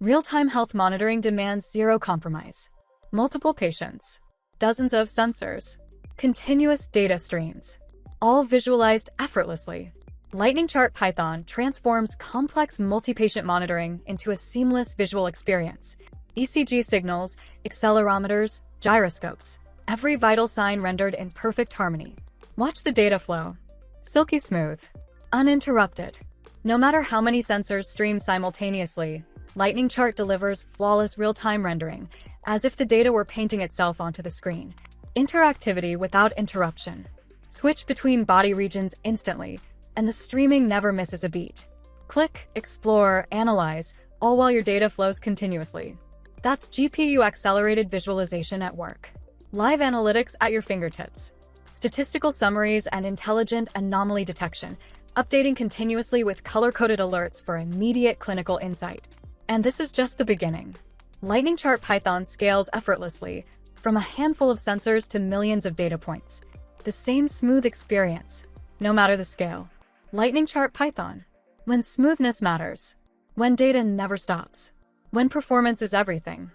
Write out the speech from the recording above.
Real-time health monitoring demands zero compromise. Multiple patients, dozens of sensors, continuous data streams, all visualized effortlessly. LightningChart Python transforms complex multi-patient monitoring into a seamless visual experience. ECG signals, accelerometers, gyroscopes, every vital sign rendered in perfect harmony. Watch the data flow. Silky smooth, uninterrupted. No matter how many sensors stream simultaneously, LightningChart delivers flawless real-time rendering, as if the data were painting itself onto the screen. Interactivity without interruption. Switch between body regions instantly, and the streaming never misses a beat. Click, explore, analyze, all while your data flows continuously. That's GPU-accelerated visualization at work. Live analytics at your fingertips. Statistical summaries and intelligent anomaly detection, updating continuously with color-coded alerts for immediate clinical insight. And this is just the beginning. LightningChart Python scales effortlessly, from a handful of sensors to millions of data points. The same smooth experience, no matter the scale. LightningChart Python. When smoothness matters. When data never stops. When performance is everything.